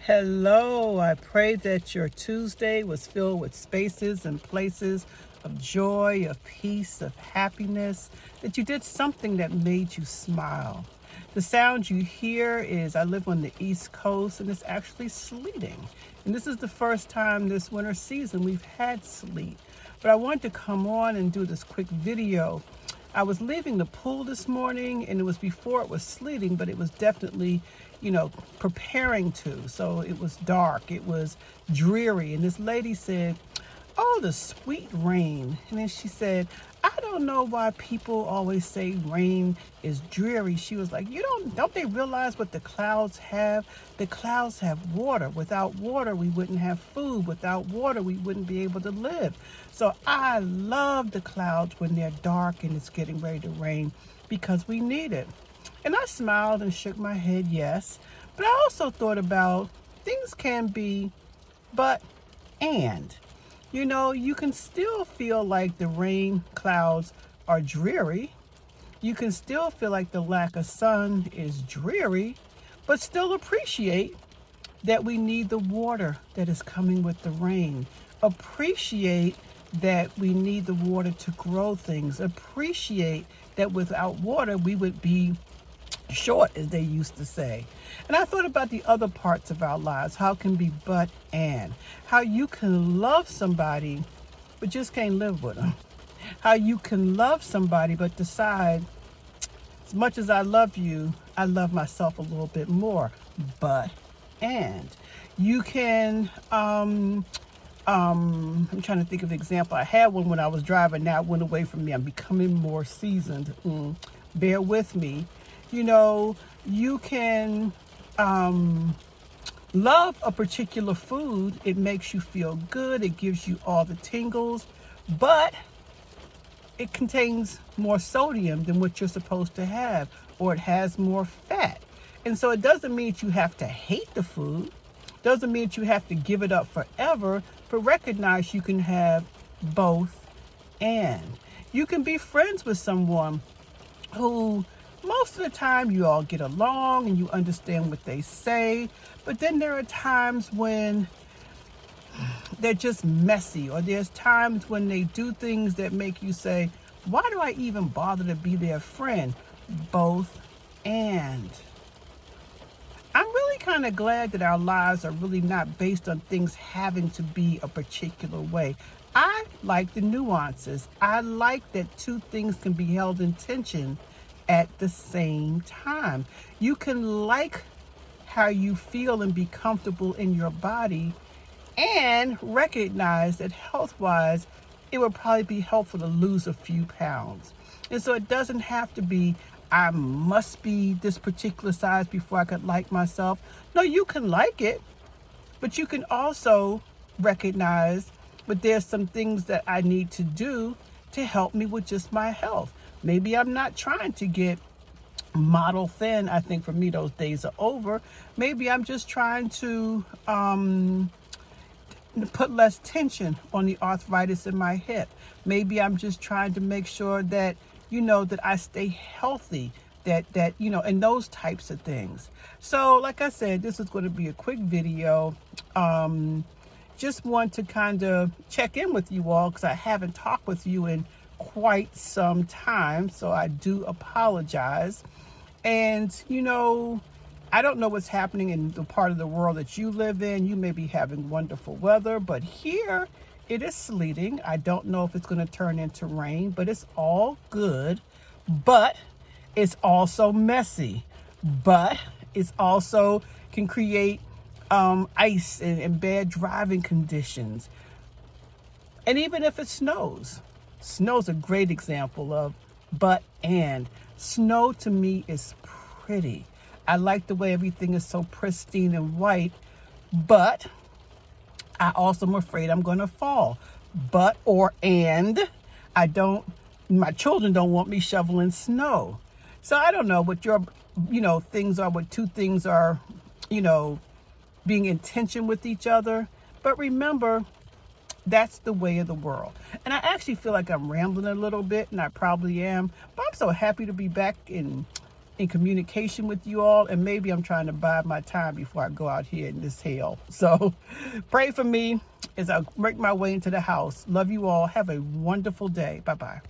Hello, I pray that your Tuesday was filled with spaces and places of joy, of peace, of happiness, that you did something that made you smile. The sound you hear is, I live on the East Coast and it's actually sleeting. And this is the first time this winter season we've had sleet. But I wanted to come on and do this quick video. I was leaving the pool this morning and it was before it was sleeting, but it was definitely, preparing to. So it was dark, it was dreary. And this lady said, "Oh, the sweet rain." And then she said, "I don't know why people always say rain is dreary." She was like, don't they realize what the clouds have? The clouds have water. Without water, we wouldn't have food. Without water, we wouldn't be able to live. So I love the clouds when they're dark and it's getting ready to rain because we need it. And I smiled and shook my head, yes. But I also thought about things can be but and. You can still feel like the rain clouds are dreary. You can still feel like the lack of sun is dreary, but still appreciate that we need the water that is coming with the rain. Appreciate that we need the water to grow things. Appreciate that without water, we would be short, as they used to say. And I thought about the other parts of our lives, how it can be but and. How you can love somebody, but just can't live with them. How you can love somebody, but decide, as much as I love you, I love myself a little bit more. But and. You can, I'm trying to think of an example. I had one when I was driving, now it went away from me. I'm becoming more seasoned. Bear with me. You can love a particular food. It makes you feel good. It gives you all the tingles, but it contains more sodium than what you're supposed to have, or it has more fat. And so it doesn't mean that you have to hate the food. Doesn't mean that you have to give it up forever, but recognize you can have both and. You can be friends with someone who most of the time you all get along and you understand what they say, but then there are times when they're just messy, or there's times when they do things that make you say, why do I even bother to be their friend? Both and. I'm really kind of glad that our lives are really not based on things having to be a particular way. I like the nuances. I like that two things can be held in tension at the same time. You can like how you feel and be comfortable in your body and recognize that health-wise, it would probably be helpful to lose a few pounds. And so it doesn't have to be, I must be this particular size before I could like myself. No, you can like it, but you can also recognize, but there's some things that I need to do to help me with just my health. Maybe I'm not trying to get model thin. I think for me, those days are over. Maybe I'm just trying to put less tension on the arthritis in my hip. Maybe I'm just trying to make sure that, that I stay healthy, that, and those types of things. So like I said, this is going to be a quick video. Just want to kind of check in with you all because I haven't talked with you in quite some time, so I do apologize. And I don't know what's happening in the part of the world that you live in. You may be having wonderful weather, but here it is sleeting. I don't know if it's going to turn into rain, but it's all good. But it's also messy, but it's also can create ice and bad driving conditions. And even if it snows, snow's a great example of but and. Snow to me is pretty. I like the way everything is so pristine and white, but I also am afraid I'm going to fall. But my children don't want me shoveling snow. So I don't know what your, things are, what two things are, being in tension with each other. But remember, that's the way of the world. And I actually feel like I'm rambling a little bit, and I probably am, but I'm so happy to be back in in communication with you all, and maybe I'm trying to bide my time before I go out here in this hell. So pray for me as I make my way into the house. Love you all. Have a wonderful day. Bye-bye.